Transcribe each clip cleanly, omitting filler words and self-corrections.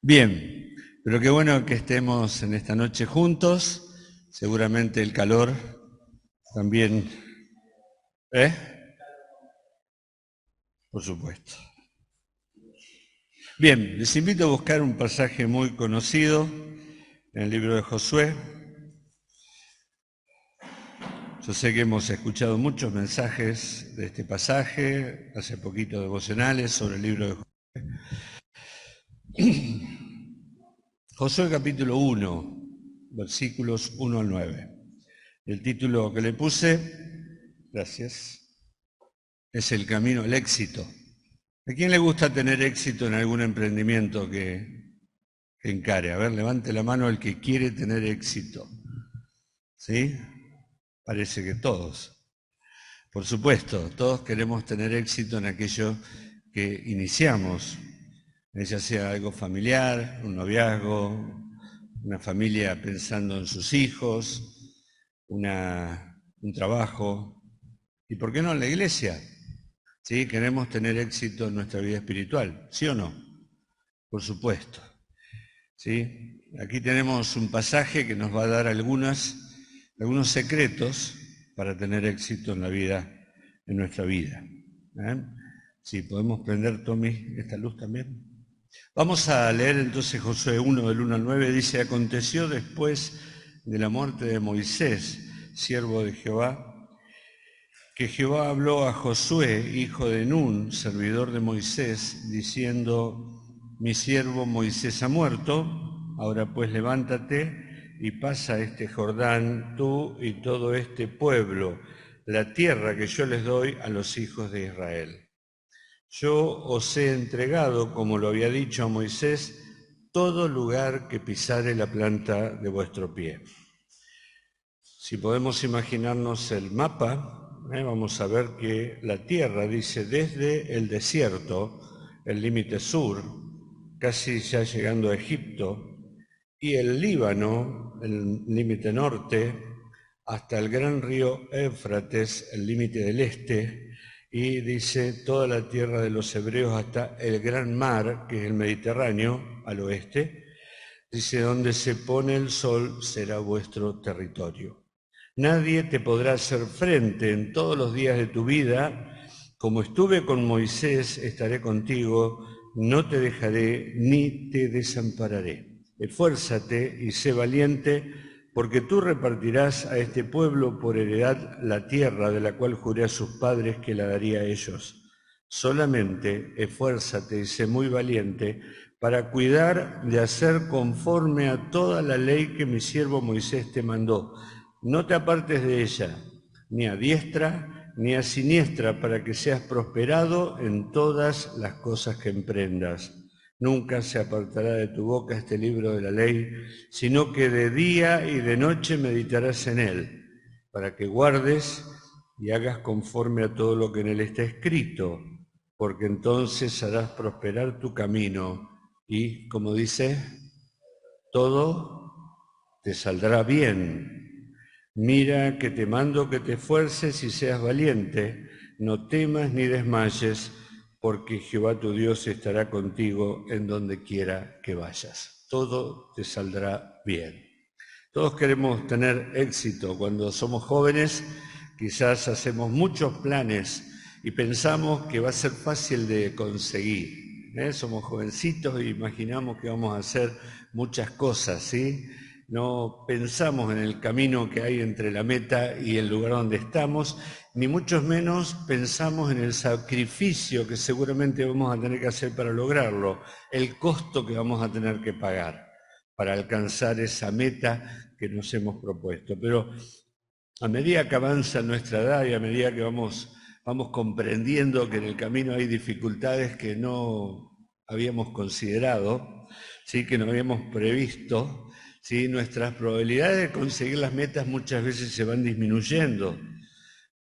Bien, pero qué bueno que estemos en esta noche juntos. Seguramente el calor también, ¿eh? Por supuesto. Bien, les invito a buscar un pasaje muy conocido en el libro de Josué. Yo sé que hemos escuchado muchos mensajes de este pasaje, hace poquito devocionales sobre el libro de Josué. Josué capítulo 1, versículos 1 al 9. El título que le puse, gracias, es El camino al éxito. ¿A quién le gusta tener éxito en algún emprendimiento que encare? A ver, levante la mano el que quiere tener éxito. ¿Sí? Parece que todos. Por supuesto, todos queremos tener éxito en aquello que iniciamos, ya sea algo familiar, un noviazgo, una familia pensando en sus hijos, un trabajo, y por qué no en la iglesia. ¿Sí? Queremos tener éxito en nuestra vida espiritual, ¿sí o no? Por supuesto. ¿Sí? Aquí tenemos un pasaje que nos va a dar algunos secretos para tener éxito en la vida, en nuestra vida. Si podemos prender, Tommy, esta luz también. Vamos a leer entonces Josué 1, del 1 al 9, dice: aconteció después de la muerte de Moisés, siervo de Jehová, que Jehová habló a Josué, hijo de Nun, servidor de Moisés, diciendo: mi siervo Moisés ha muerto, ahora pues levántate y pasa este Jordán, tú y todo este pueblo, la tierra que yo les doy a los hijos de Israel. Yo os he entregado, como lo había dicho a Moisés, todo lugar que pisare la planta de vuestro pie. Si podemos imaginarnos el mapa, vamos a ver que la tierra dice desde el desierto, el límite sur, casi ya llegando a Egipto, y el Líbano, el límite norte, hasta el gran río Éufrates, el límite del este, y dice toda la tierra de los hebreos hasta el gran mar, que es el Mediterráneo, al oeste. Dice: donde se pone el sol será vuestro territorio. Nadie te podrá hacer frente en todos los días de tu vida. Como estuve con Moisés, estaré contigo, no te dejaré ni te desampararé. Esfuérzate y sé valiente, porque tú repartirás a este pueblo por heredad la tierra de la cual juré a sus padres que la daría a ellos. Solamente esfuérzate y sé muy valiente para cuidar de hacer conforme a toda la ley que mi siervo Moisés te mandó. No te apartes de ella, ni a diestra ni a siniestra, para que seas prosperado en todas las cosas que emprendas. Nunca se apartará de tu boca este libro de la ley, sino que de día y de noche meditarás en él, para que guardes y hagas conforme a todo lo que en él está escrito, porque entonces harás prosperar tu camino y, como dice, todo te saldrá bien. Mira que te mando que te esfuerces y seas valiente, no temas ni desmayes, porque Jehová tu Dios estará contigo en donde quiera que vayas. Todo te saldrá bien. Todos queremos tener éxito. Cuando somos jóvenes, quizás hacemos muchos planes y pensamos que va a ser fácil de conseguir. Somos jovencitos e imaginamos que vamos a hacer muchas cosas, ¿sí? No pensamos en el camino que hay entre la meta y el lugar donde estamos, ni mucho menos pensamos en el sacrificio que seguramente vamos a tener que hacer para lograrlo, el costo que vamos a tener que pagar para alcanzar esa meta que nos hemos propuesto. Pero a medida que avanza nuestra edad y a medida que vamos comprendiendo que en el camino hay dificultades que no habíamos considerado, ¿sí? Que no habíamos previsto, ¿sí? Nuestras probabilidades de conseguir las metas muchas veces se van disminuyendo,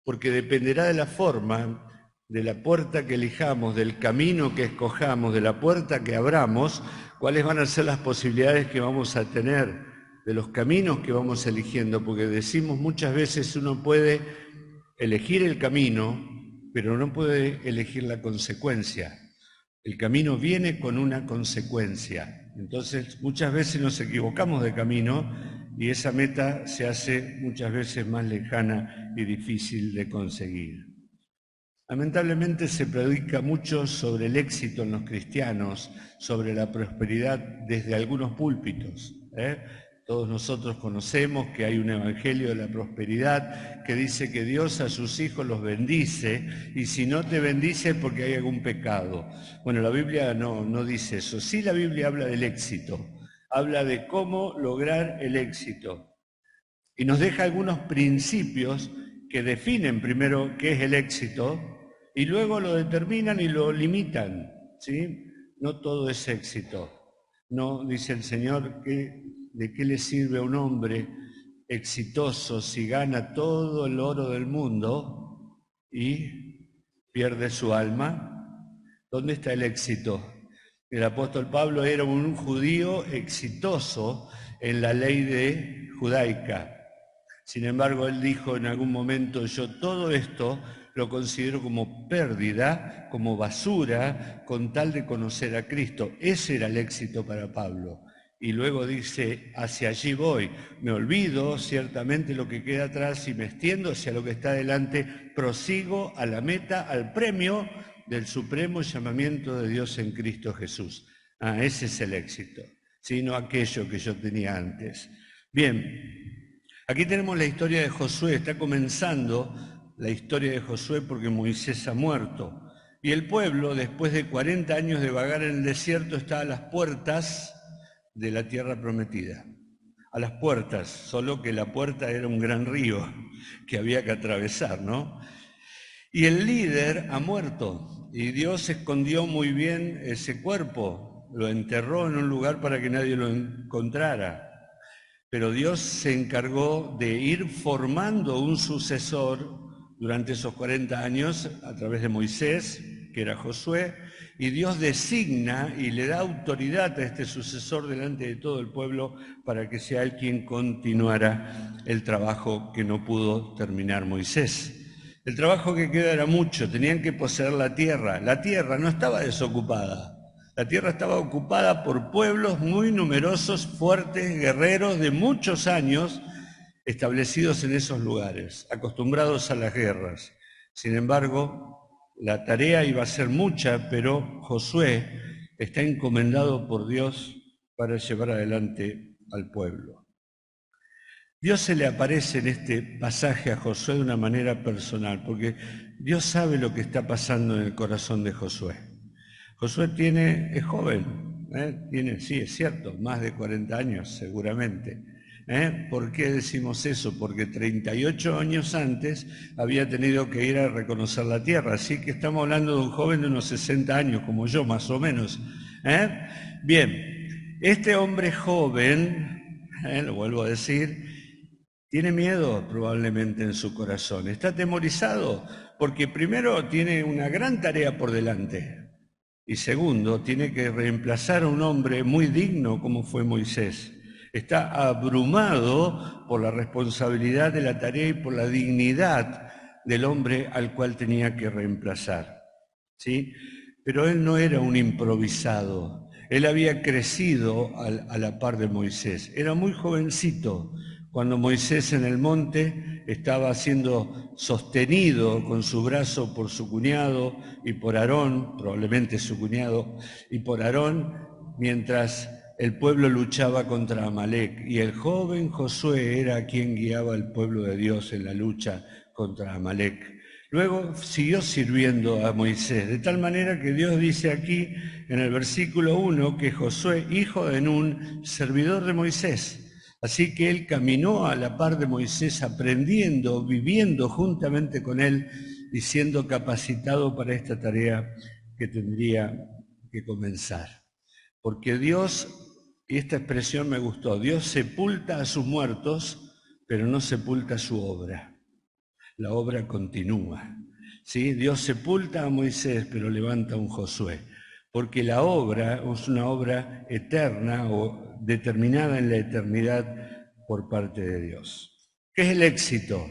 porque dependerá de la forma, de la puerta que elijamos, del camino que escojamos, de la puerta que abramos, cuáles van a ser las posibilidades que vamos a tener, de los caminos que vamos eligiendo, porque decimos muchas veces uno puede elegir el camino, pero no puede elegir la consecuencia. El camino viene con una consecuencia. Entonces, muchas veces nos equivocamos de camino y esa meta se hace muchas veces más lejana y difícil de conseguir. Lamentablemente se predica mucho sobre el éxito en los cristianos, sobre la prosperidad desde algunos púlpitos. Todos nosotros conocemos que hay un evangelio de la prosperidad que dice que Dios a sus hijos los bendice y si no te bendice es porque hay algún pecado. Bueno, la Biblia no dice eso. Sí, la Biblia habla del éxito, habla de cómo lograr el éxito y nos deja algunos principios que definen primero qué es el éxito y luego lo determinan y lo limitan, ¿sí? No todo es éxito. No, dice el Señor, ¿de qué le sirve a un hombre exitoso si gana todo el oro del mundo y pierde su alma? ¿Dónde está el éxito? El apóstol Pablo era un judío exitoso en la ley judaica. Sin embargo, él dijo en algún momento, yo todo esto lo considero como pérdida, como basura, con tal de conocer a Cristo. Ese era el éxito para Pablo. Y luego dice, hacia allí voy. Me olvido ciertamente lo que queda atrás y me extiendo hacia lo que está adelante. Prosigo a la meta, al premio del supremo llamamiento de Dios en Cristo Jesús. Ese es el éxito, sino aquello que yo tenía antes. Bien. Aquí tenemos la historia de Josué, está comenzando la historia de Josué porque Moisés ha muerto. Y el pueblo, después de 40 años de vagar en el desierto, está a las puertas de la tierra prometida. A las puertas, solo que la puerta era un gran río que había que atravesar, ¿no? Y el líder ha muerto y Dios escondió muy bien ese cuerpo, lo enterró en un lugar para que nadie lo encontrara. Pero Dios se encargó de ir formando un sucesor durante esos 40 años a través de Moisés, que era Josué, y Dios designa y le da autoridad a este sucesor delante de todo el pueblo para que sea él quien continuara el trabajo que no pudo terminar Moisés. El trabajo que queda era mucho, tenían que poseer la tierra. La tierra no estaba desocupada. La tierra estaba ocupada por pueblos muy numerosos, fuertes, guerreros de muchos años, establecidos en esos lugares, acostumbrados a las guerras. Sin embargo, la tarea iba a ser mucha, pero Josué está encomendado por Dios para llevar adelante al pueblo. Dios se le aparece en este pasaje a Josué de una manera personal, porque Dios sabe lo que está pasando en el corazón de Josué. Josué es joven, sí, es cierto, más de 40 años seguramente. ¿Por qué decimos eso? Porque 38 años antes había tenido que ir a reconocer la tierra, así que estamos hablando de un joven de unos 60 años, como yo más o menos. Bien, este hombre joven, lo vuelvo a decir, tiene miedo probablemente en su corazón, está atemorizado porque primero tiene una gran tarea por delante. Y segundo, tiene que reemplazar a un hombre muy digno como fue Moisés. Está abrumado por la responsabilidad de la tarea y por la dignidad del hombre al cual tenía que reemplazar. ¿Sí? Pero él no era un improvisado. Él había crecido a la par de Moisés. Era muy jovencito cuando Moisés en el monte estaba siendo sostenido con su brazo por su cuñado y por Aarón, probablemente su cuñado, y por Aarón, mientras el pueblo luchaba contra Amalek. Y el joven Josué era quien guiaba al pueblo de Dios en la lucha contra Amalek. Luego siguió sirviendo a Moisés, de tal manera que Dios dice aquí en el versículo 1 que Josué, hijo de Nun, servidor de Moisés. Así que él caminó a la par de Moisés, aprendiendo, viviendo juntamente con él y siendo capacitado para esta tarea que tendría que comenzar. Porque Dios, y esta expresión me gustó, Dios sepulta a sus muertos, pero no sepulta su obra. La obra continúa. ¿Sí? Dios sepulta a Moisés, pero levanta a un Josué. Porque la obra es una obra eterna o determinada en la eternidad por parte de Dios. ¿Qué es el éxito?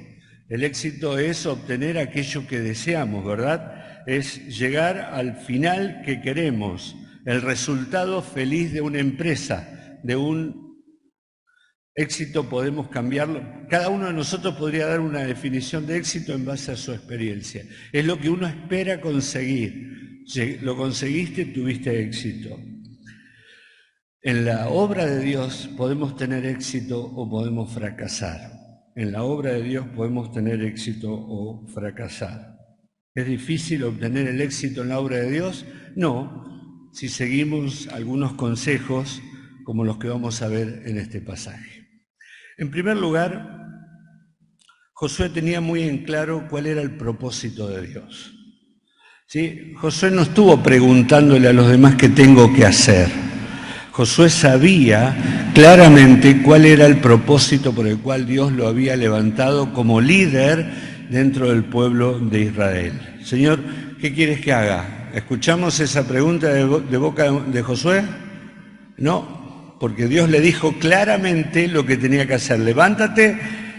El éxito es obtener aquello que deseamos, ¿verdad? Es llegar al final que queremos, el resultado feliz de una empresa, de un éxito. Podemos cambiarlo. Cada uno de nosotros podría dar una definición de éxito en base a su experiencia. Es lo que uno espera conseguir. Si lo conseguiste, tuviste éxito. En la obra de Dios podemos tener éxito o podemos fracasar. En la obra de Dios podemos tener éxito o fracasar. ¿Es difícil obtener el éxito en la obra de Dios? No, si seguimos algunos consejos como los que vamos a ver en este pasaje. En primer lugar, Josué tenía muy en claro cuál era el propósito de Dios. ¿Sí? Josué no estuvo preguntándole a los demás qué tengo que hacer. Josué sabía claramente cuál era el propósito por el cual Dios lo había levantado como líder dentro del pueblo de Israel. Señor, ¿qué quieres que haga? ¿Escuchamos esa pregunta de boca de Josué? No, porque Dios le dijo claramente lo que tenía que hacer. Levántate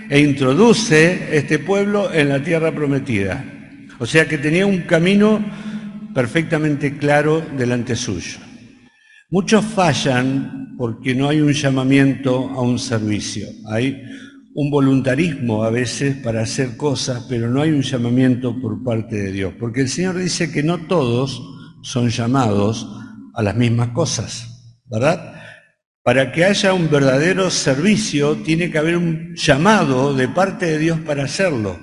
e introduce este pueblo en la tierra prometida. O sea que tenía un camino perfectamente claro delante suyo. Muchos fallan porque no hay un llamamiento a un servicio. Hay un voluntarismo a veces para hacer cosas, pero no hay un llamamiento por parte de Dios. Porque el Señor dice que no todos son llamados a las mismas cosas, ¿verdad? Para que haya un verdadero servicio, tiene que haber un llamado de parte de Dios para hacerlo.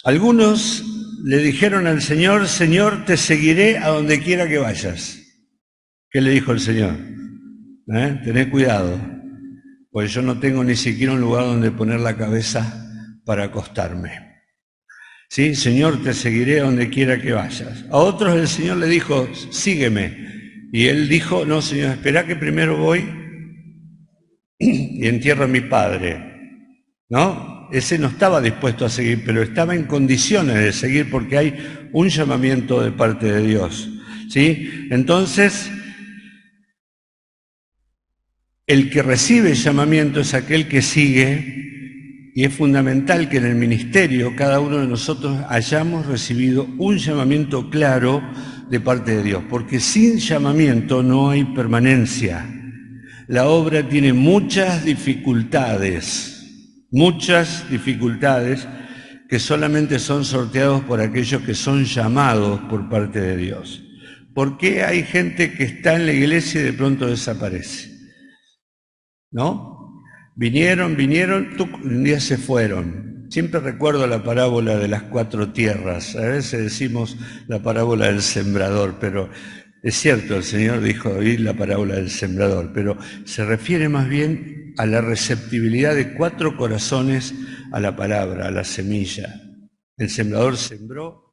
Algunos le dijeron al Señor: Señor, te seguiré a donde quiera que vayas. ¿Qué le dijo el Señor? Tened cuidado, porque yo no tengo ni siquiera un lugar donde poner la cabeza para acostarme. Sí, Señor, te seguiré a donde quiera que vayas. A otros el Señor le dijo: sígueme. Y él dijo: no, Señor, espera que primero voy y entierro a mi padre. ¿No? Ese no estaba dispuesto a seguir, pero estaba en condiciones de seguir porque hay un llamamiento de parte de Dios. ¿Sí? Entonces, el que recibe llamamiento es aquel que sigue, y es fundamental que en el ministerio cada uno de nosotros hayamos recibido un llamamiento claro de parte de Dios, porque sin llamamiento no hay permanencia. La obra tiene muchas dificultades que solamente son sorteados por aquellos que son llamados por parte de Dios. ¿Por qué hay gente que está en la iglesia y de pronto desaparece? ¿No? Vinieron, un día se fueron. Siempre recuerdo la parábola de las 4 tierras. A veces decimos la parábola del sembrador, pero es cierto, el Señor dijo oír la parábola del sembrador, pero se refiere más bien a la receptibilidad de 4 corazones a la palabra, a la semilla. El sembrador sembró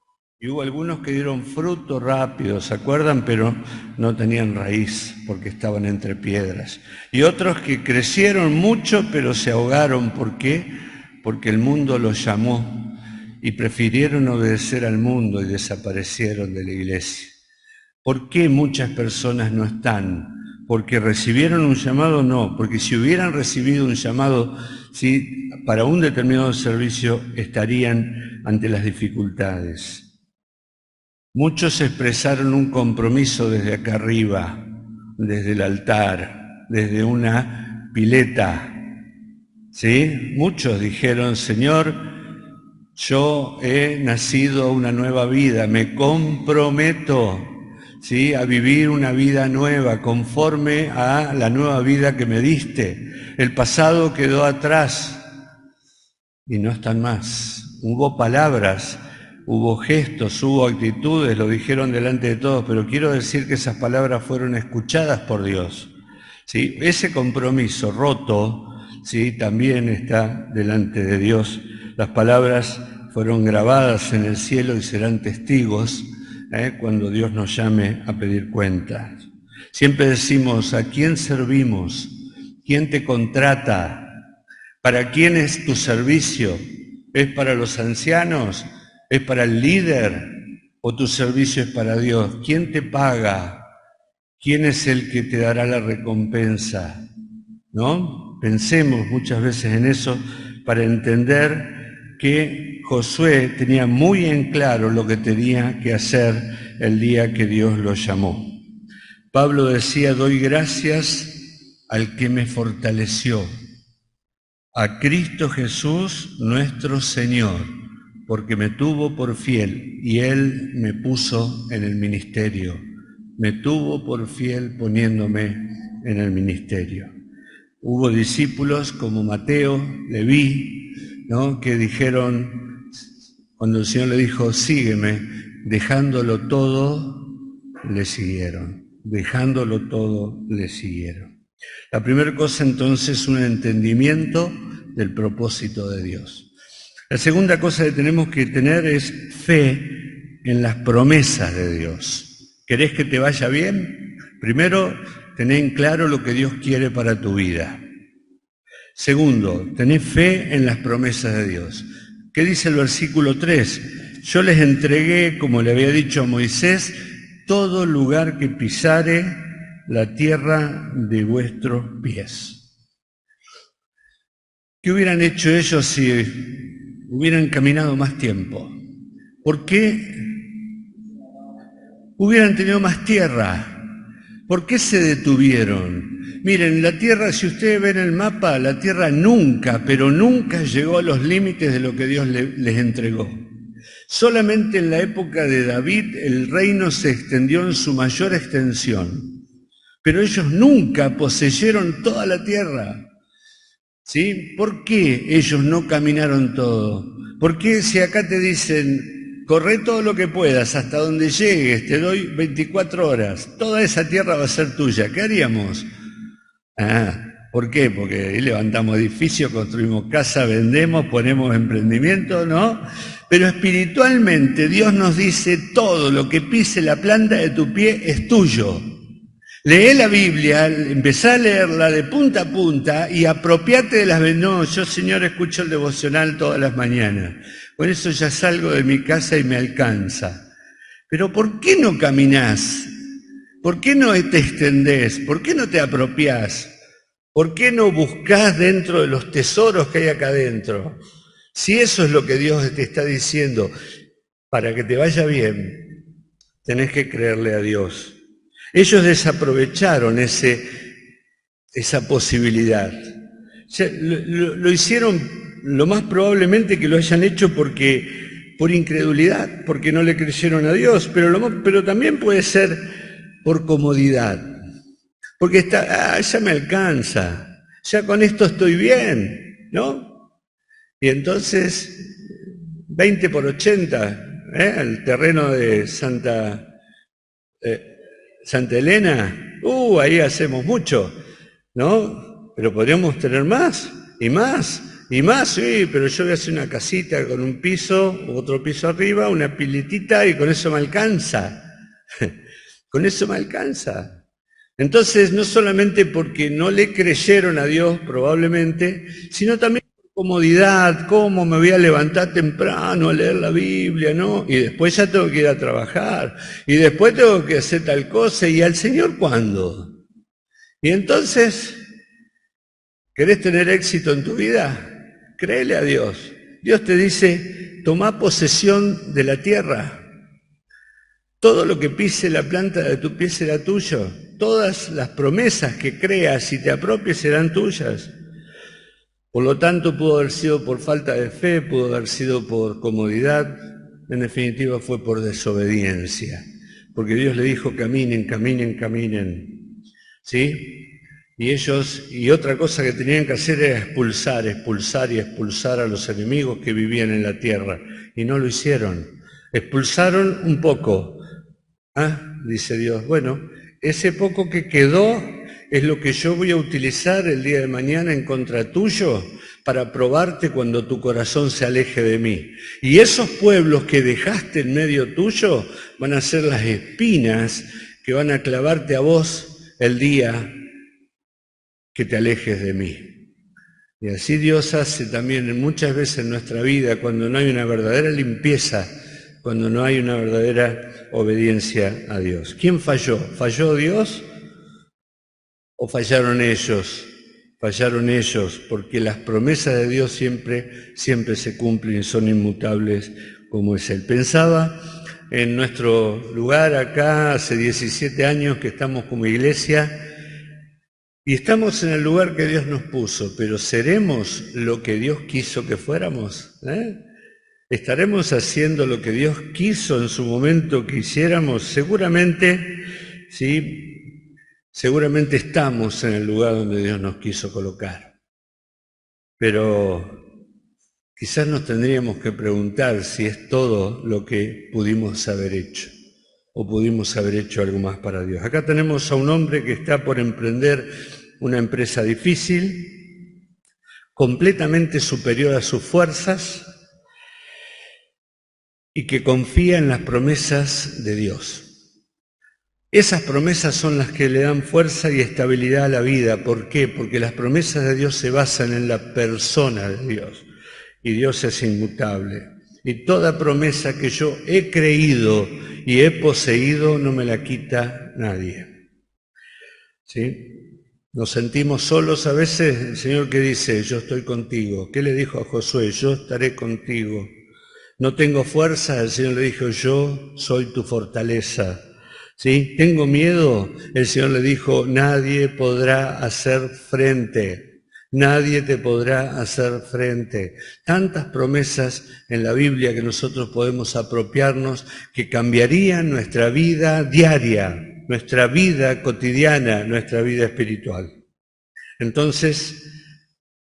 y hubo algunos que dieron fruto rápido, ¿se acuerdan? Pero no tenían raíz porque estaban entre piedras. Y otros que crecieron mucho pero se ahogaron. ¿Por qué? Porque el mundo los llamó y prefirieron obedecer al mundo y desaparecieron de la iglesia. ¿Por qué muchas personas no están? ¿Porque recibieron un llamado? No, porque si hubieran recibido un llamado, sí, para un determinado servicio, estarían ante las dificultades. Muchos expresaron un compromiso desde acá arriba, desde el altar, desde una pileta, ¿sí? Muchos dijeron: Señor, yo he nacido una nueva vida, me comprometo, ¿sí?, a vivir una vida nueva, conforme a la nueva vida que me diste. El pasado quedó atrás y no están más. Hubo palabras, hubo gestos, hubo actitudes, lo dijeron delante de todos, pero quiero decir que esas palabras fueron escuchadas por Dios. ¿Sí? Ese compromiso roto, ¿sí?, también está delante de Dios. Las palabras fueron grabadas en el cielo y serán testigos cuando Dios nos llame a pedir cuentas. Siempre decimos: ¿a quién servimos? ¿Quién te contrata? ¿Para quién es tu servicio? ¿Es para los ancianos? ¿Es para el líder? ¿O tu servicio es para Dios? ¿Quién te paga? ¿Quién es el que te dará la recompensa? ¿No? Pensemos muchas veces en eso para entender que Josué tenía muy en claro lo que tenía que hacer el día que Dios lo llamó. Pablo decía: doy gracias al que me fortaleció, a Cristo Jesús nuestro Señor, porque me tuvo por fiel y Él me puso en el ministerio. Me tuvo por fiel poniéndome en el ministerio. Hubo discípulos como Mateo, Leví, ¿no?, que dijeron, cuando el Señor le dijo, sígueme, dejándolo todo, le siguieron. Dejándolo todo, le siguieron. La primera cosa, entonces, un entendimiento del propósito de Dios. La segunda cosa que tenemos que tener es fe en las promesas de Dios. ¿Querés que te vaya bien? Primero, tené en claro lo que Dios quiere para tu vida. Segundo, tené fe en las promesas de Dios. ¿Qué dice el versículo 3? Yo les entregué, como le había dicho a Moisés, todo lugar que pisare la tierra de vuestros pies. ¿Qué hubieran hecho ellos si hubieran caminado más tiempo? ¿Por qué hubieran tenido más tierra? ¿Por qué se detuvieron? Miren, la tierra, si ustedes ven el mapa, la tierra nunca, pero nunca llegó a los límites de lo que Dios les entregó. Solamente en la época de David el reino se extendió en su mayor extensión, pero ellos nunca poseyeron toda la tierra. ¿Sí? ¿Por qué ellos no caminaron todo? ¿Por qué si acá te dicen, corre todo lo que puedas, hasta donde llegues, te doy 24 horas, toda esa tierra va a ser tuya? ¿Qué haríamos? ¿Por qué? Porque ahí levantamos edificios, construimos casa, vendemos, ponemos emprendimiento, ¿no? Pero espiritualmente Dios nos dice, todo lo que pise la planta de tu pie es tuyo. Lee la Biblia, empezá a leerla de punta a punta y apropiate de las... No, yo, Señor, escucho el devocional todas las mañanas. Por eso ya salgo de mi casa y me alcanza. Pero ¿por qué no caminás? ¿Por qué no te extendés? ¿Por qué no te apropiás? ¿Por qué no buscás dentro de los tesoros que hay acá adentro? Si eso es lo que Dios te está diciendo, para que te vaya bien, tenés que creerle a Dios. Ellos desaprovecharon esa posibilidad. O sea, lo hicieron, lo más probablemente que lo hayan hecho por incredulidad, porque no le creyeron a Dios, pero también puede ser por comodidad. Porque ya me alcanza, ya con esto estoy bien, ¿no? Y entonces, 20 por 80, el terreno de Santa Elena, ahí hacemos mucho, ¿no? Pero podríamos tener más, y más, y más, sí, pero yo voy a hacer una casita con un piso, otro piso arriba, una piletita, y con eso me alcanza. Con eso me alcanza. Entonces, no solamente porque no le creyeron a Dios, probablemente, sino también por comodidad. ¿Cómo me voy a levantar temprano a leer la Biblia, no? Y después ya tengo que ir a trabajar, y después tengo que hacer tal cosa, ¿y al Señor cuándo? Y entonces, ¿querés tener éxito en tu vida? Créele a Dios. Dios te dice, tomá posesión de la tierra. Todo lo que pise la planta de tu pie será tuyo. Todas las promesas que creas y te apropies serán tuyas. Por lo tanto, pudo haber sido por falta de fe, pudo haber sido por comodidad, en definitiva fue por desobediencia. Porque Dios le dijo, caminen, caminen, caminen. ¿Sí? Y otra cosa que tenían que hacer era expulsar a los enemigos que vivían en la tierra. Y no lo hicieron. Expulsaron un poco. Dice Dios, bueno, ese poco que quedó es lo que yo voy a utilizar el día de mañana en contra tuyo para probarte cuando tu corazón se aleje de mí. Y esos pueblos que dejaste en medio tuyo van a ser las espinas que van a clavarte a vos el día que te alejes de mí. Y así Dios hace también muchas veces en nuestra vida cuando no hay una verdadera limpieza, cuando no hay una verdadera obediencia a Dios. ¿Quién falló? ¿Falló Dios o fallaron ellos? fallaron ellos, porque las promesas de Dios siempre se cumplen y son inmutables como es Él. Pensaba en nuestro lugar acá, hace 17 años que estamos como iglesia, y estamos en el lugar que Dios nos puso, pero ¿seremos lo que Dios quiso que fuéramos? ¿Estaremos haciendo lo que Dios quiso en su momento que hiciéramos? Seguramente, sí, seguramente estamos en el lugar donde Dios nos quiso colocar. Pero quizás nos tendríamos que preguntar si es todo lo que pudimos haber hecho o pudimos haber hecho algo más para Dios. Acá tenemos a un hombre que está por emprender una empresa difícil, completamente superior a sus fuerzas y que confía en las promesas de Dios. Esas promesas son las que le dan fuerza y estabilidad a la vida. ¿Por qué? Porque las promesas de Dios se basan en la persona de Dios y Dios es inmutable. Y toda promesa que yo he creído y he poseído no me la quita nadie. ¿Sí? Nos sentimos solos a veces. El Señor, ¿qué dice? Yo estoy contigo. ¿Qué le dijo a Josué? Yo estaré contigo. No tengo fuerza, el Señor le dijo, yo soy tu fortaleza. ¿Sí? ¿Tengo miedo? El Señor le dijo, nadie podrá hacer frente. Nadie te podrá hacer frente. Tantas promesas en la Biblia que nosotros podemos apropiarnos que cambiarían nuestra vida diaria, nuestra vida cotidiana, nuestra vida espiritual. Entonces,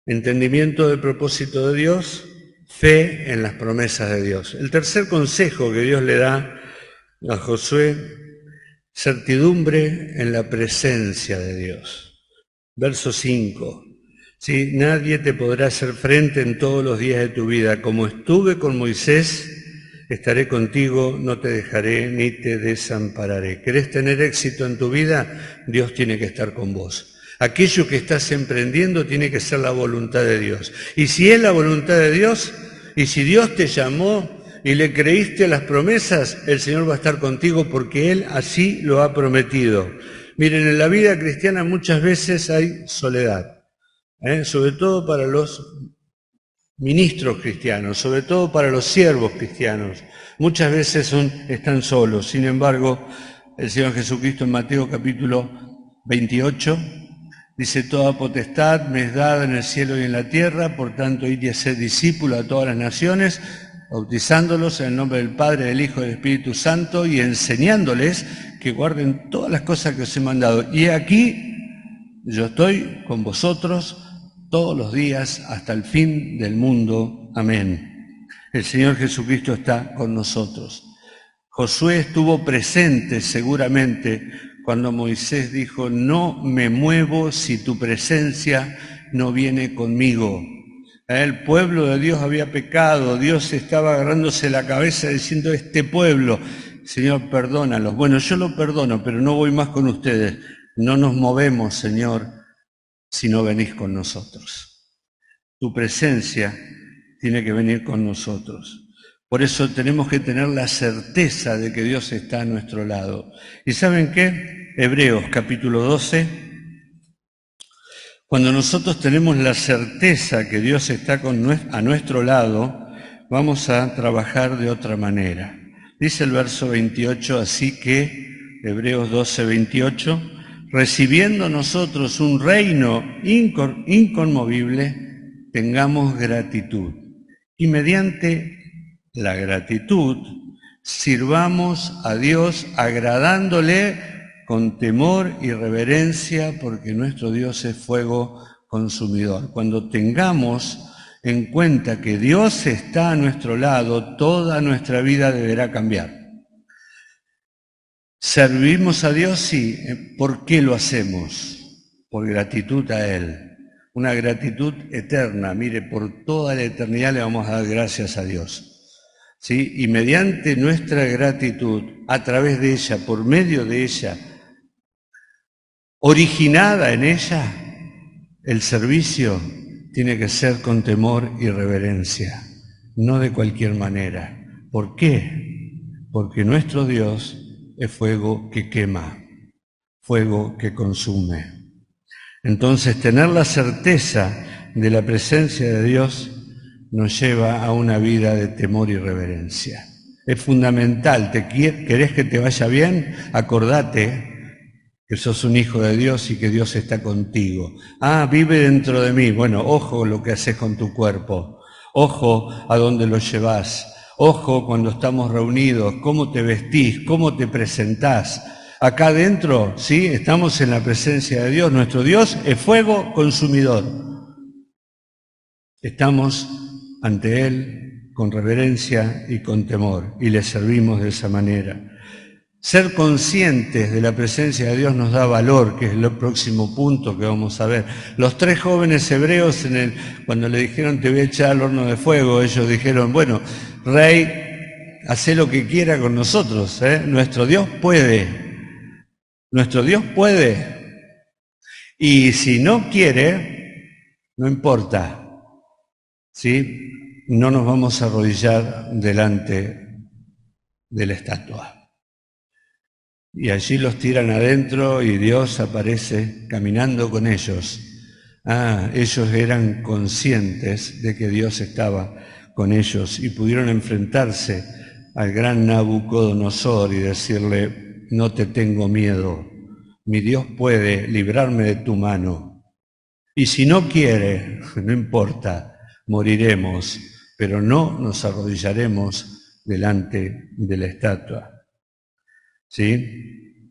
entendimiento del propósito de Dios, fe en las promesas de Dios. El tercer consejo que Dios le da a Josué, certidumbre en la presencia de Dios. Verso 5. ¿Sí? Nadie te podrá hacer frente en todos los días de tu vida. Como estuve con Moisés, estaré contigo, no te dejaré ni te desampararé. ¿Querés tener éxito en tu vida? Dios tiene que estar con vos. Aquello que estás emprendiendo tiene que ser la voluntad de Dios. Y si es la voluntad de Dios, y si Dios te llamó y le creíste a las promesas, el Señor va a estar contigo porque Él así lo ha prometido. Miren, en la vida cristiana muchas veces hay soledad. Sobre todo para los ministros cristianos, sobre todo para los siervos cristianos. Muchas veces están solos. Sin embargo, el Señor Jesucristo en Mateo capítulo 28 dice, toda potestad me es dada en el cielo y en la tierra, por tanto, id y haced discípulos a todas las naciones, bautizándolos en el nombre del Padre, del Hijo y del Espíritu Santo y enseñándoles que guarden todas las cosas que os he mandado. Y aquí yo estoy con vosotros todos los días hasta el fin del mundo. Amén. El Señor Jesucristo está con nosotros. Josué estuvo presente seguramente cuando Moisés dijo, no me muevo si tu presencia no viene conmigo. El pueblo de Dios había pecado, Dios estaba agarrándose la cabeza diciendo, este pueblo, Señor, perdónalos. Bueno, yo lo perdono, pero no voy más con ustedes. No nos movemos, Señor, si no venís con nosotros. Tu presencia tiene que venir con nosotros. Por eso tenemos que tener la certeza de que Dios está a nuestro lado. ¿Y saben qué? Hebreos capítulo 12. Cuando nosotros tenemos la certeza que Dios está a nuestro lado, vamos a trabajar de otra manera. Dice el verso 28, así que, Hebreos 12, 28, recibiendo nosotros un reino inconmovible, tengamos gratitud. Y mediante la gratitud, sirvamos a Dios agradándole con temor y reverencia, porque nuestro Dios es fuego consumidor. Cuando tengamos en cuenta que Dios está a nuestro lado, toda nuestra vida deberá cambiar. ¿Servimos a Dios? Sí. ¿Por qué lo hacemos? Por gratitud a Él. Una gratitud eterna. Mire, por toda la eternidad le vamos a dar gracias a Dios. ¿Sí? Y mediante nuestra gratitud, a través de ella, por medio de ella, originada en ella, el servicio tiene que ser con temor y reverencia, no de cualquier manera. ¿Por qué? Porque nuestro Dios es fuego que quema, fuego que consume. Entonces, tener la certeza de la presencia de Dios nos lleva a una vida de temor y reverencia. Es fundamental. ¿Querés que te vaya bien? Acordate que sos un hijo de Dios y que Dios está contigo. Vive dentro de mí. Bueno, ojo lo que haces con tu cuerpo. Ojo a dónde lo llevas. Ojo cuando estamos reunidos, cómo te vestís, cómo te presentás. Acá adentro, ¿sí? Estamos en la presencia de Dios. Nuestro Dios es fuego consumidor. Estamos ante Él con reverencia y con temor y le servimos de esa manera. Ser conscientes de la presencia de Dios nos da valor, que es el próximo punto que vamos a ver. Los 3 jóvenes hebreos, cuando le dijeron te voy a echar al horno de fuego, ellos dijeron, bueno, Rey, hacé lo que quiera con nosotros, ¿eh? Nuestro Dios puede. Nuestro Dios puede. Y si no quiere, no importa, ¿sí? No nos vamos a arrodillar delante de la estatua. Y allí los tiran adentro y Dios aparece caminando con ellos. Ellos eran conscientes de que Dios estaba con ellos y pudieron enfrentarse al gran Nabucodonosor y decirle, no te tengo miedo, mi Dios puede librarme de tu mano. Y si no quiere, no importa, moriremos, pero no nos arrodillaremos delante de la estatua. ¿Sí?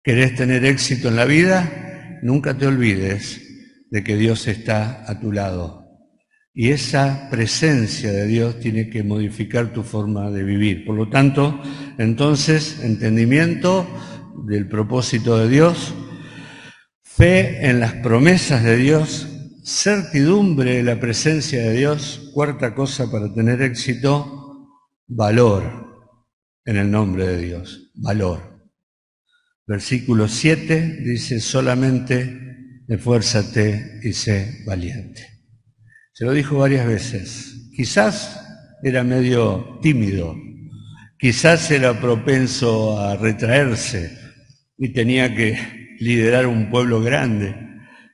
¿Querés tener éxito en la vida? Nunca te olvides de que Dios está a tu lado. Y esa presencia de Dios tiene que modificar tu forma de vivir. Por lo tanto, entonces, entendimiento del propósito de Dios, fe en las promesas de Dios, certidumbre de la presencia de Dios. Cuarta cosa para tener éxito, valor en el nombre de Dios, valor. Versículo 7 dice, solamente esfuérzate y sé valiente. Se lo dijo varias veces. Quizás era medio tímido, quizás era propenso a retraerse y tenía que liderar un pueblo grande.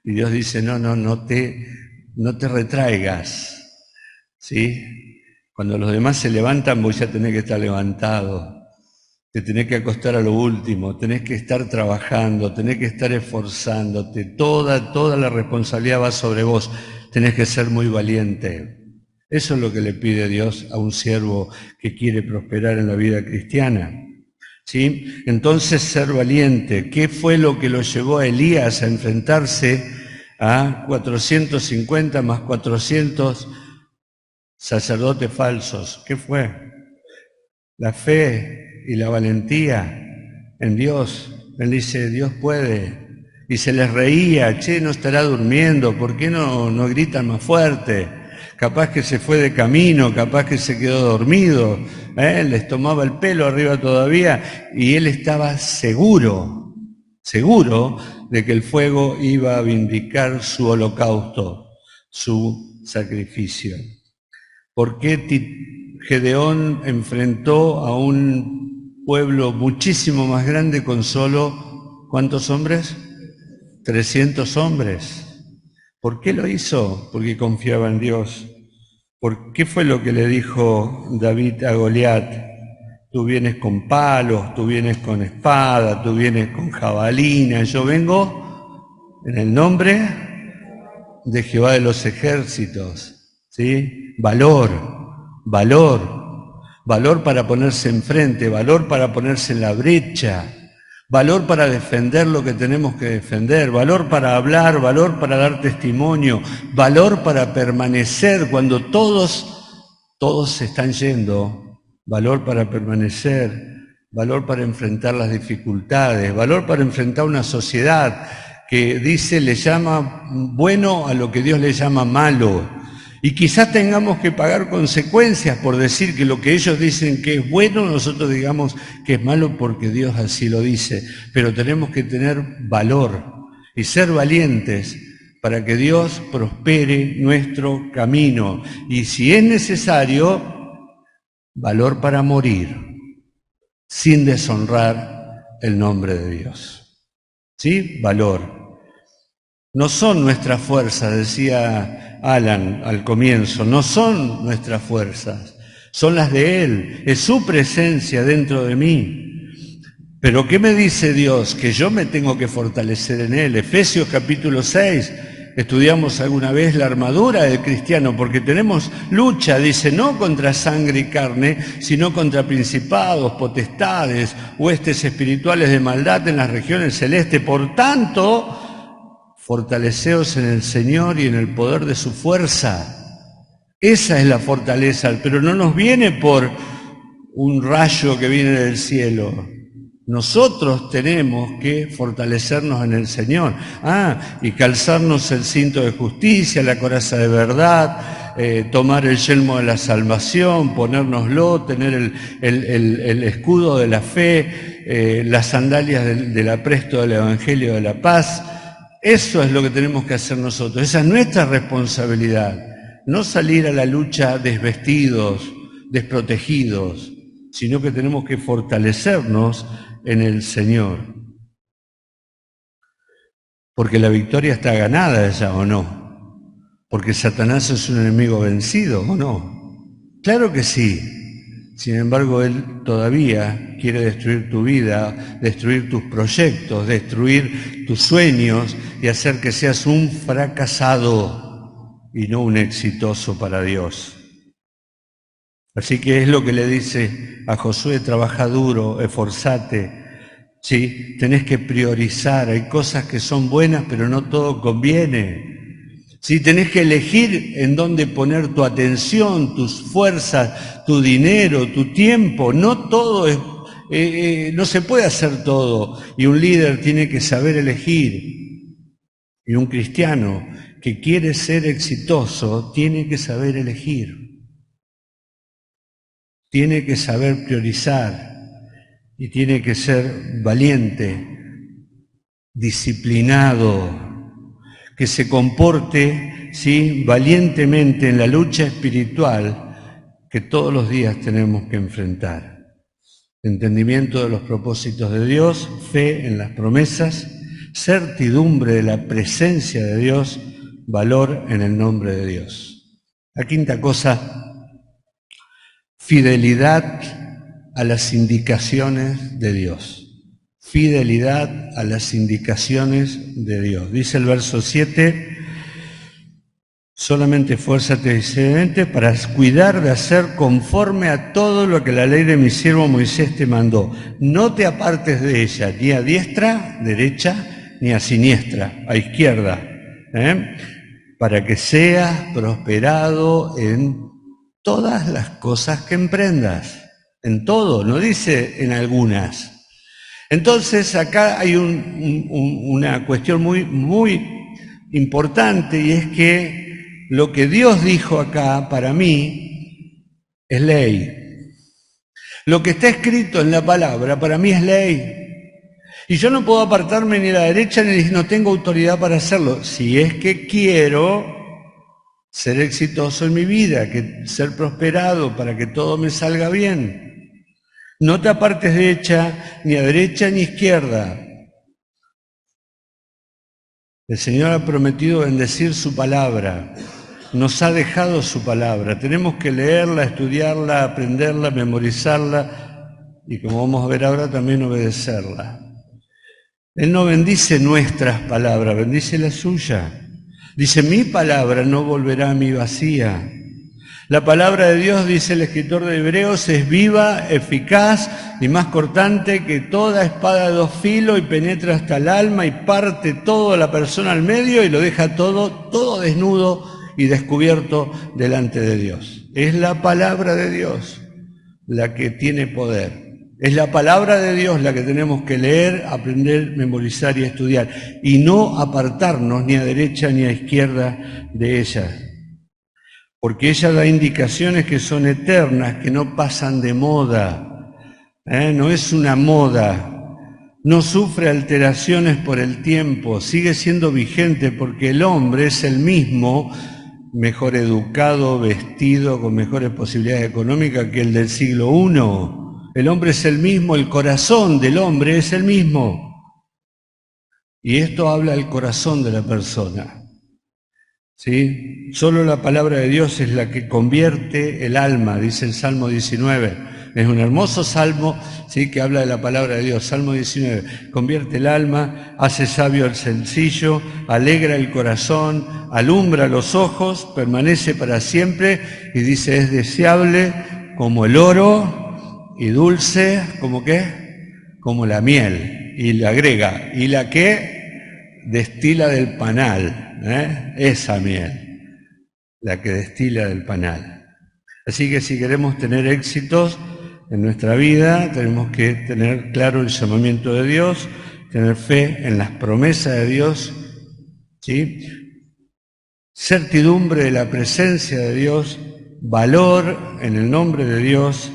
Y Dios dice, no te retraigas, ¿sí? Cuando los demás se levantan, vos ya tenés que estar levantado. Te tenés que acostar a lo último, tenés que estar trabajando, tenés que estar esforzándote. Toda la responsabilidad va sobre vos. Tenés que ser muy valiente. Eso es lo que le pide Dios a un siervo que quiere prosperar en la vida cristiana. ¿Sí? Entonces, ser valiente. ¿Qué fue lo que lo llevó a Elías a enfrentarse a 450 más 400 sacerdotes falsos? ¿Qué fue? La fe y la valentía en Dios. Él dice, Dios puede. Y se les reía, no estará durmiendo, ¿por qué no gritan más fuerte? Capaz que se fue de camino, capaz que se quedó dormido, les tomaba el pelo arriba todavía, y él estaba seguro de que el fuego iba a vindicar su holocausto, su sacrificio. ¿Por qué Gedeón enfrentó a un pueblo muchísimo más grande con solo, ¿cuántos hombres? 300 hombres. ¿Por qué lo hizo? Porque confiaba en Dios. ¿Por qué fue lo que le dijo David a Goliat? Tú vienes con palos, tú vienes con espada, tú vienes con jabalina. Yo vengo en el nombre de Jehová de los ejércitos. ¿Sí? Valor para ponerse enfrente, valor para ponerse en la brecha, valor para defender lo que tenemos que defender, valor para hablar, valor para dar testimonio, valor para permanecer cuando todos se están yendo, valor para permanecer, valor para enfrentar las dificultades, valor para enfrentar una sociedad que le llama bueno a lo que Dios le llama malo. Y quizás tengamos que pagar consecuencias por decir que lo que ellos dicen que es bueno, nosotros digamos que es malo porque Dios así lo dice. Pero tenemos que tener valor y ser valientes para que Dios prospere nuestro camino. Y si es necesario, valor para morir sin deshonrar el nombre de Dios. ¿Sí? Valor. No son nuestras fuerzas, decía Alan al comienzo, no son nuestras fuerzas, son las de Él, es su presencia dentro de mí. Pero ¿qué me dice Dios? Que yo me tengo que fortalecer en Él. Efesios capítulo 6, estudiamos alguna vez la armadura del cristiano, porque tenemos lucha, dice, no contra sangre y carne, sino contra principados, potestades, huestes espirituales de maldad en las regiones celestes. Por tanto, fortaleceos en el Señor y en el poder de su fuerza. Esa es la fortaleza, pero no nos viene por un rayo que viene del cielo. Nosotros tenemos que fortalecernos en el Señor. Y calzarnos el cinto de justicia, la coraza de verdad, tomar el yelmo de la salvación, ponérnoslo, tener el escudo de la fe, las sandalias del apresto del Evangelio de la paz. Eso es lo que tenemos que hacer nosotros. Esa es nuestra responsabilidad. No salir a la lucha desvestidos, desprotegidos, sino que tenemos que fortalecernos en el Señor. Porque la victoria está ganada ya, ¿o no? Porque Satanás es un enemigo vencido, ¿o no? Claro que sí. Sin embargo, él todavía quiere destruir tu vida, destruir tus proyectos, destruir tus sueños y hacer que seas un fracasado y no un exitoso para Dios. Así que es lo que le dice a Josué: trabaja duro, esforzate, ¿sí? Tenés que priorizar, hay cosas que son buenas, pero no todo conviene. ¿Sí? Tenés que elegir en dónde poner tu atención, tus fuerzas, tu dinero, tu tiempo. No todo es, no se puede hacer todo, y un líder tiene que saber elegir. Y un cristiano que quiere ser exitoso tiene que saber elegir. Tiene que saber priorizar y tiene que ser valiente, disciplinado, que se comporte, ¿sí?, valientemente en la lucha espiritual que todos los días tenemos que enfrentar. Entendimiento de los propósitos de Dios, fe en las promesas, certidumbre de la presencia de Dios, valor en el nombre de Dios. La quinta cosa: fidelidad a las indicaciones de Dios. Fidelidad a las indicaciones de Dios. Dice el verso 7, solamente esfuérzate decididamente para cuidar de hacer conforme a todo lo que la ley de mi siervo Moisés te mandó. No te apartes de ella, ni a diestra, derecha, ni a siniestra, a izquierda, para que seas prosperado en todas las cosas que emprendas, en todo, no dice en algunas. Entonces acá hay una cuestión muy importante, y es que lo que Dios dijo acá para mí es ley. Lo que está escrito en la palabra para mí es ley. Y yo no puedo apartarme ni a la derecha ni no tengo autoridad para hacerlo. Si es que quiero ser exitoso en mi vida, ser prosperado para que todo me salga bien. No te apartes ni a derecha ni a izquierda. El Señor ha prometido bendecir su palabra. Nos ha dejado su palabra. Tenemos que leerla, estudiarla, aprenderla, memorizarla y, como vamos a ver ahora, también obedecerla. Él no bendice nuestras palabras, bendice la suya. Dice, mi palabra no volverá a mí vacía. La palabra de Dios, dice el escritor de Hebreos, es viva, eficaz y más cortante que toda espada de 2 filos, y penetra hasta el alma y parte toda la persona al medio y lo deja todo desnudo y descubierto delante de Dios. Es la palabra de Dios la que tiene poder. Es la palabra de Dios la que tenemos que leer, aprender, memorizar y estudiar, y no apartarnos ni a derecha ni a izquierda de ella. Porque ella da indicaciones que son eternas, que no pasan de moda. No es una moda, no sufre alteraciones por el tiempo, sigue siendo vigente porque el hombre es el mismo, mejor educado, vestido, con mejores posibilidades económicas que el del siglo I. El hombre es el mismo, el corazón del hombre es el mismo. Y esto habla al corazón de la persona. ¿Sí? Solo la palabra de Dios es la que convierte el alma, dice el Salmo 19. Es un hermoso salmo, ¿sí?, que habla de la palabra de Dios. Salmo 19. Convierte el alma, hace sabio al sencillo, alegra el corazón, alumbra los ojos, permanece para siempre, y dice, es deseable como el oro y dulce, ¿como qué? Como la miel. Y le agrega, y la que destila del panal. Esa miel, la que destila del panal. Así que si queremos tener éxitos en nuestra vida, tenemos que tener claro el llamamiento de Dios, tener fe en las promesas de Dios, ¿sí?, certidumbre de la presencia de Dios, valor en el nombre de Dios,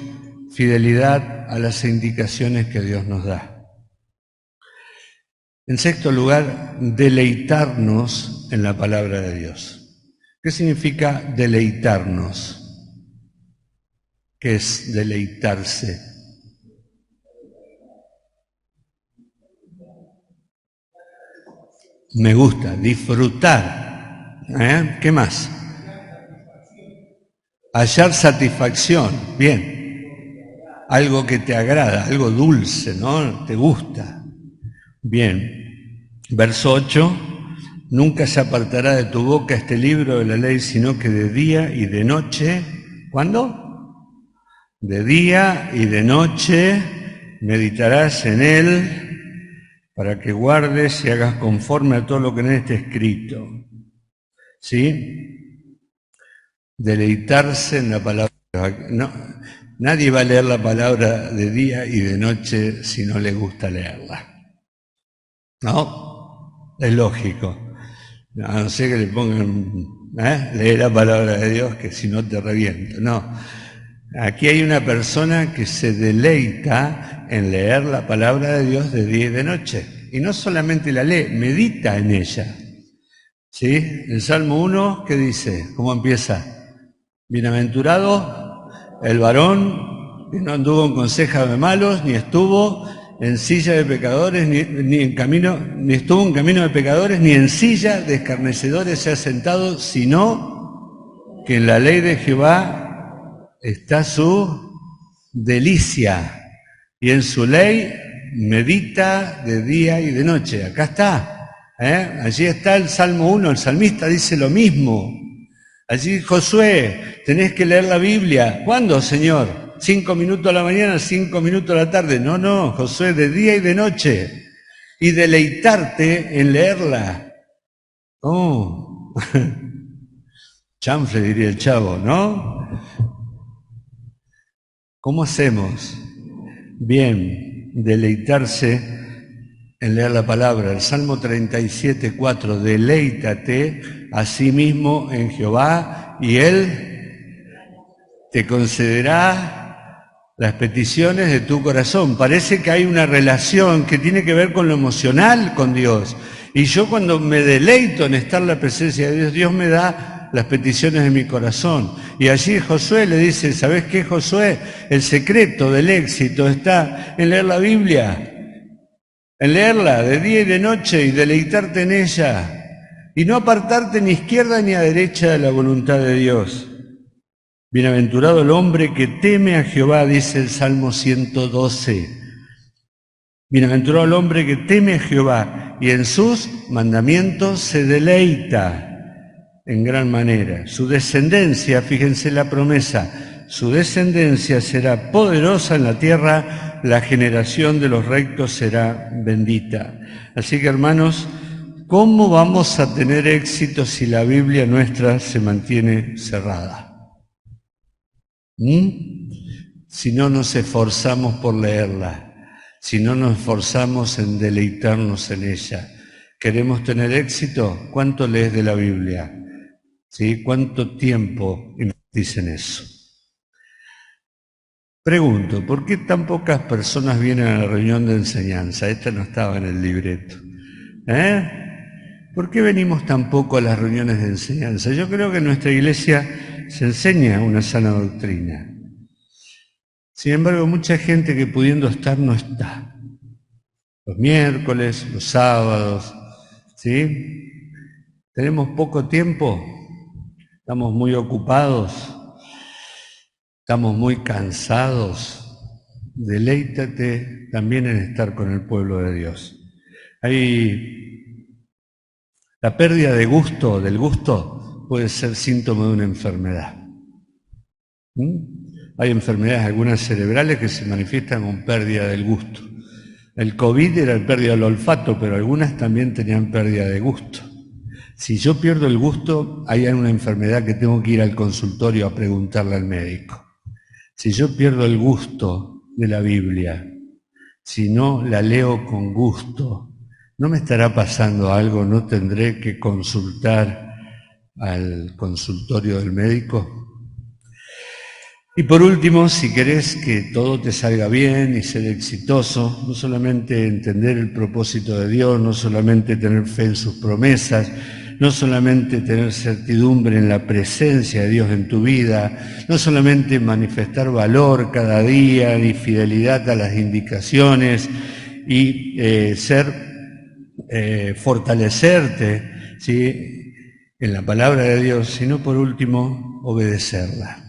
fidelidad a las indicaciones que Dios nos da. En sexto lugar, deleitarnos en la palabra de Dios. ¿Qué significa deleitarnos? ¿Qué es deleitarse? Me gusta, disfrutar. ¿Qué más? Hallar satisfacción. Bien. Algo que te agrada, algo dulce, ¿no? Te gusta. Bien. Verso 8. Nunca se apartará de tu boca este libro de la ley, sino que de día y de noche. ¿Cuándo? De día y de noche meditarás en él, para que guardes y hagas conforme a todo lo que en él está escrito. ¿Sí? Deleitarse en la palabra. No, nadie va a leer la palabra de día y de noche si no le gusta leerla. ¿No? Es lógico. A no ser que le pongan, leer la palabra de Dios, que si no te reviento. No. Aquí hay una persona que se deleita en leer la palabra de Dios de día y de noche. Y no solamente la lee, medita en ella. ¿Sí? El Salmo 1, ¿qué dice? ¿Cómo empieza? Bienaventurado el varón que no anduvo en consejo de malos, ni estuvo en silla de pecadores, ni estuvo en camino de pecadores, ni en silla de escarnecedores se ha sentado, sino que en la ley de Jehová está su delicia, y en su ley medita de día y de noche. Acá está, allí está el Salmo 1, el salmista dice lo mismo. Allí Josué, tenés que leer la Biblia. ¿Cuándo, Señor? 5 minutos a la mañana, 5 minutos a la tarde. No, Josué, de día y de noche. Y deleitarte en leerla. Oh, chanfle diría el chavo, ¿no? ¿Cómo hacemos? Bien, deleitarse en leer la palabra. El Salmo 37:4, deleítate a sí mismo en Jehová y Él te concederá las peticiones de tu corazón. Parece que hay una relación que tiene que ver con lo emocional con Dios. Y yo cuando me deleito en estar en la presencia de Dios, Dios me da las peticiones de mi corazón. Y allí Josué le dice, ¿sabes qué, Josué? El secreto del éxito está en leer la Biblia, en leerla de día y de noche y deleitarte en ella, y no apartarte ni a izquierda ni a derecha de la voluntad de Dios. Bienaventurado el hombre que teme a Jehová, dice el Salmo 112. Bienaventurado el hombre que teme a Jehová y en sus mandamientos se deleita en gran manera. Su descendencia, fíjense la promesa, su descendencia será poderosa en la tierra, la generación de los rectos será bendita. Así que, hermanos, ¿cómo vamos a tener éxito si la Biblia nuestra se mantiene cerrada? Si no nos esforzamos por leerla, si no nos esforzamos en deleitarnos en ella. ¿Queremos tener éxito? ¿Cuánto lees de la Biblia? ¿Sí? ¿Cuánto tiempo invertís en eso? Pregunto, ¿por qué tan pocas personas vienen a la reunión de enseñanza? Esta no estaba en el libreto. ¿Por qué venimos tan poco a las reuniones de enseñanza? Yo creo que en nuestra iglesia se enseña una sana doctrina. Sin embargo, mucha gente que pudiendo estar no está. Los miércoles, los sábados, ¿sí? Tenemos poco tiempo, estamos muy ocupados, estamos muy cansados. Deleítate también en estar con el pueblo de Dios. La pérdida de gusto, del gusto, puede ser síntoma de una enfermedad. Hay enfermedades, algunas cerebrales, que se manifiestan con pérdida del gusto. El COVID era pérdida del olfato, pero algunas también tenían pérdida de gusto. Si yo pierdo el gusto, hay una enfermedad que tengo que ir al consultorio a preguntarle al médico. Si yo pierdo el gusto de la Biblia, si no la leo con gusto, ¿no me estará pasando algo? ¿No tendré que consultar al consultorio del médico? Y por último, si querés que todo te salga bien y ser exitoso, no solamente entender el propósito de Dios, no solamente tener fe en sus promesas, no solamente tener certidumbre en la presencia de Dios en tu vida, no solamente manifestar valor cada día y fidelidad a las indicaciones y fortalecerte, ¿sí?, en la palabra de Dios, sino por último obedecerla.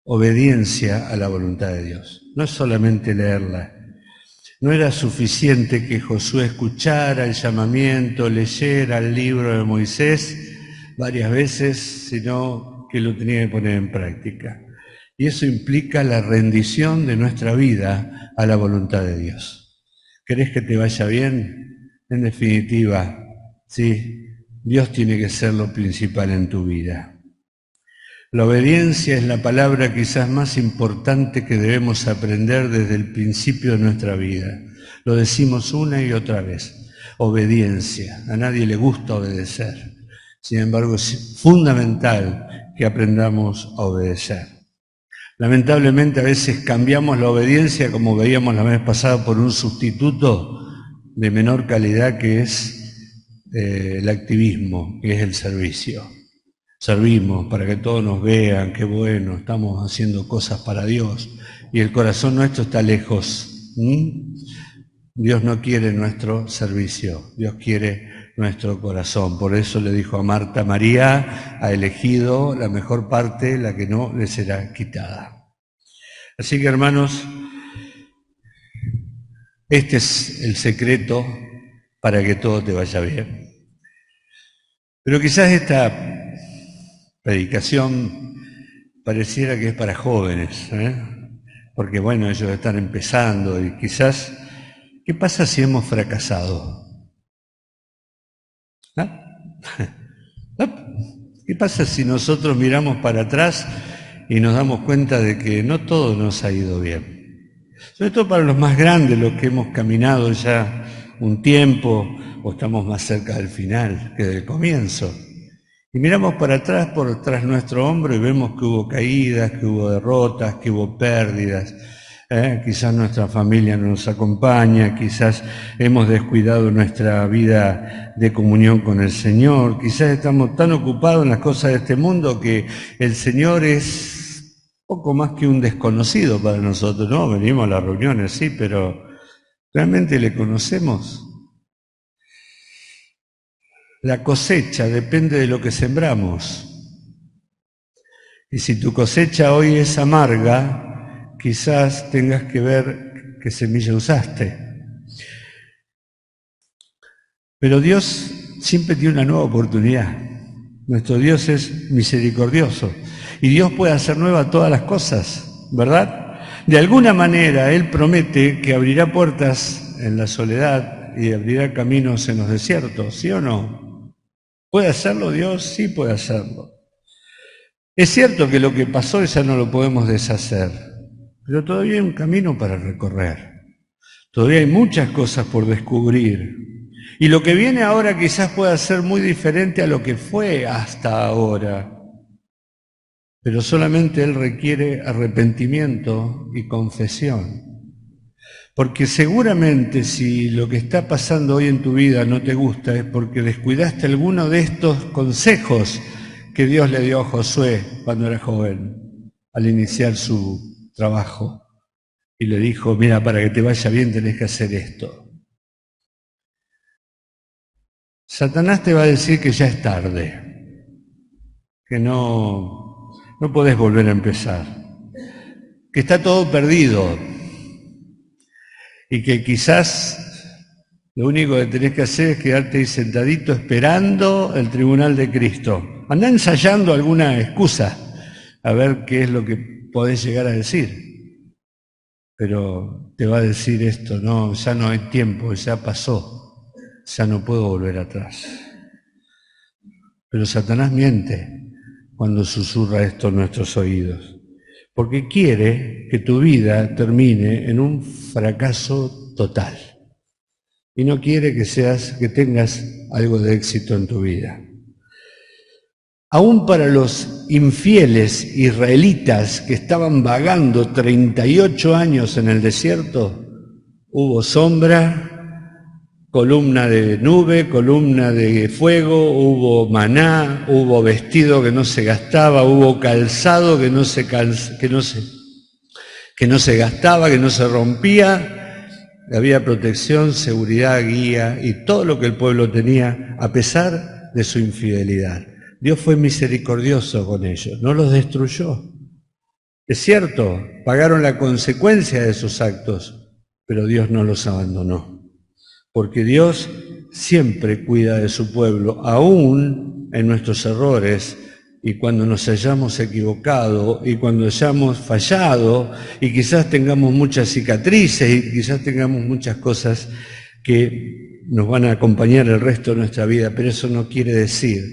Obediencia a la voluntad de Dios. No es solamente leerla. No era suficiente que Josué escuchara el llamamiento, leyera el libro de Moisés varias veces, sino que lo tenía que poner en práctica. Y eso implica la rendición de nuestra vida a la voluntad de Dios. ¿Querés que te vaya bien? En definitiva, sí, Dios tiene que ser lo principal en tu vida. La obediencia es la palabra quizás más importante que debemos aprender desde el principio de nuestra vida. Lo decimos una y otra vez. Obediencia. A nadie le gusta obedecer. Sin embargo, es fundamental que aprendamos a obedecer. Lamentablemente a veces cambiamos la obediencia, como veíamos la vez pasada, por un sustituto de menor calidad, que es el activismo, que es el servicio. Servimos para que todos nos vean, qué bueno, estamos haciendo cosas para Dios, y el corazón nuestro está lejos. Dios no quiere nuestro servicio, Dios quiere nuestro corazón. Por eso le dijo a Marta: María ha elegido la mejor parte, la que no le será quitada. Así que, hermanos, este es el secreto para que todo te vaya bien. Pero quizás esta predicación pareciera que es para jóvenes, porque bueno, ellos están empezando y quizás, ¿qué pasa si hemos fracasado? ¿Qué pasa si nosotros miramos para atrás y nos damos cuenta de que no todo nos ha ido bien? Sobre todo para los más grandes, los que hemos caminado ya un tiempo o estamos más cerca del final que del comienzo. Y miramos para atrás, por tras nuestro hombro, y vemos que hubo caídas, que hubo derrotas, que hubo pérdidas. Quizás nuestra familia no nos acompaña, quizás hemos descuidado nuestra vida de comunión con el Señor, quizás estamos tan ocupados en las cosas de este mundo que el Señor es poco más que un desconocido para nosotros, ¿no? Venimos a las reuniones, sí, pero ¿realmente le conocemos? La cosecha depende de lo que sembramos. Y si tu cosecha hoy es amarga, quizás tengas que ver qué semilla usaste. Pero Dios siempre tiene una nueva oportunidad. Nuestro Dios es misericordioso y Dios puede hacer nuevas todas las cosas, ¿verdad? De alguna manera Él promete que abrirá puertas en la soledad y abrirá caminos en los desiertos, ¿sí o no? ¿Puede hacerlo Dios? Sí puede hacerlo. Es cierto que lo que pasó ya no lo podemos deshacer, pero todavía hay un camino para recorrer. Todavía hay muchas cosas por descubrir. Y lo que viene ahora quizás pueda ser muy diferente a lo que fue hasta ahora. Pero solamente Él requiere arrepentimiento y confesión. Porque seguramente si lo que está pasando hoy en tu vida no te gusta es porque descuidaste alguno de estos consejos que Dios le dio a Josué cuando era joven, al iniciar su trabajo. Y le dijo: mira, para que te vaya bien tenés que hacer esto. Satanás te va a decir que ya es tarde, que no podés volver a empezar, que está todo perdido y que quizás lo único que tenés que hacer es quedarte ahí sentadito esperando el tribunal de Cristo. Andá ensayando alguna excusa a ver qué es lo que podés llegar a decir. Pero te va a decir esto: no, ya no hay tiempo, ya pasó, ya no puedo volver atrás. Pero Satanás miente cuando susurra esto en nuestros oídos, porque quiere que tu vida termine en un fracaso total. Y no quiere que tengas algo de éxito en tu vida. Aún para los infieles israelitas que estaban vagando 38 años en el desierto, hubo sombra, columna de nube, columna de fuego, hubo maná, hubo vestido que no se gastaba, hubo calzado que no se gastaba, que no se rompía. Había protección, seguridad, guía y todo lo que el pueblo tenía a pesar de su infidelidad. Dios fue misericordioso con ellos, no los destruyó. Es cierto, pagaron la consecuencia de sus actos, pero Dios no los abandonó. Porque Dios siempre cuida de su pueblo, aún en nuestros errores, y cuando nos hayamos equivocado y cuando hayamos fallado y quizás tengamos muchas cicatrices y quizás tengamos muchas cosas que nos van a acompañar el resto de nuestra vida, pero eso no quiere decir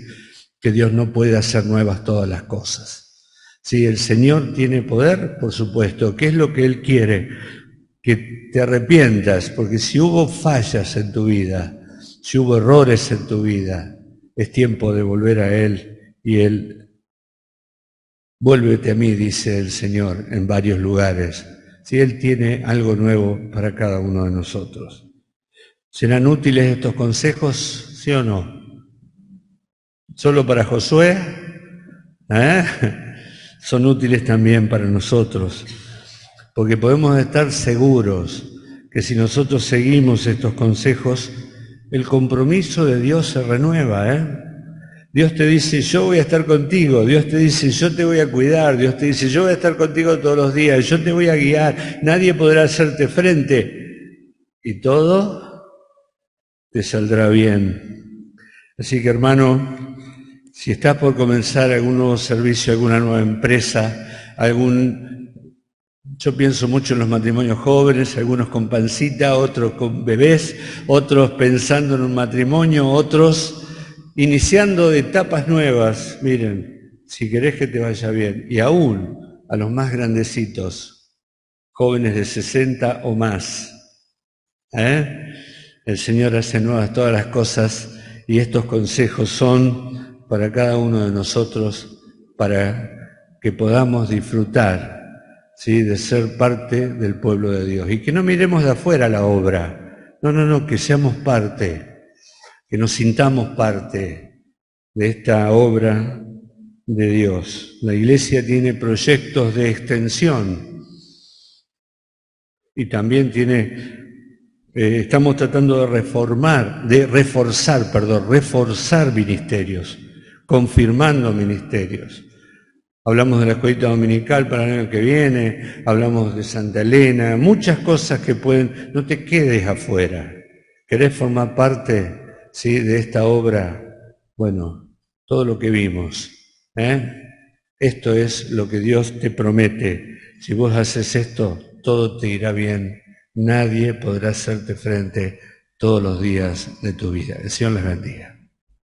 que Dios no puede hacer nuevas todas las cosas. Sí, el Señor tiene poder, por supuesto. ¿Qué es lo que Él quiere? Que te arrepientas, porque si hubo fallas en tu vida, si hubo errores en tu vida, es tiempo de volver a Él. Y Él, vuélvete a mí, dice el Señor en varios lugares. Si Él tiene algo nuevo para cada uno de nosotros. ¿Serán útiles estos consejos, sí o no? ¿Solo para Josué? Son útiles también para nosotros, porque podemos estar seguros que si nosotros seguimos estos consejos, el compromiso de Dios se renueva, Dios te dice, yo voy a estar contigo. Dios te dice, yo te voy a cuidar. Dios te dice, yo voy a estar contigo todos los días. Yo te voy a guiar. Nadie podrá hacerte frente. Y todo te saldrá bien. Así que, hermano, si estás por comenzar algún nuevo servicio, alguna nueva empresa, yo pienso mucho en los matrimonios jóvenes, algunos con pancita, otros con bebés, otros pensando en un matrimonio, otros iniciando etapas nuevas. Miren, si querés que te vaya bien, y aún a los más grandecitos, jóvenes de 60 o más, el Señor hace nuevas todas las cosas, y estos consejos son para cada uno de nosotros, para que podamos disfrutar, ¿sí?, de ser parte del pueblo de Dios, y que no miremos de afuera la obra, no, que seamos parte, que nos sintamos parte de esta obra de Dios. La Iglesia tiene proyectos de extensión y también estamos tratando de reforzar ministerios, confirmando ministerios. Hablamos de la escuelita dominical para el año que viene, hablamos de Santa Elena, muchas cosas que no te quedes afuera. ¿Querés formar parte, sí, de esta obra? Bueno, todo lo que vimos, esto es lo que Dios te promete. Si vos haces esto, todo te irá bien. Nadie podrá hacerte frente todos los días de tu vida. El Señor les bendiga.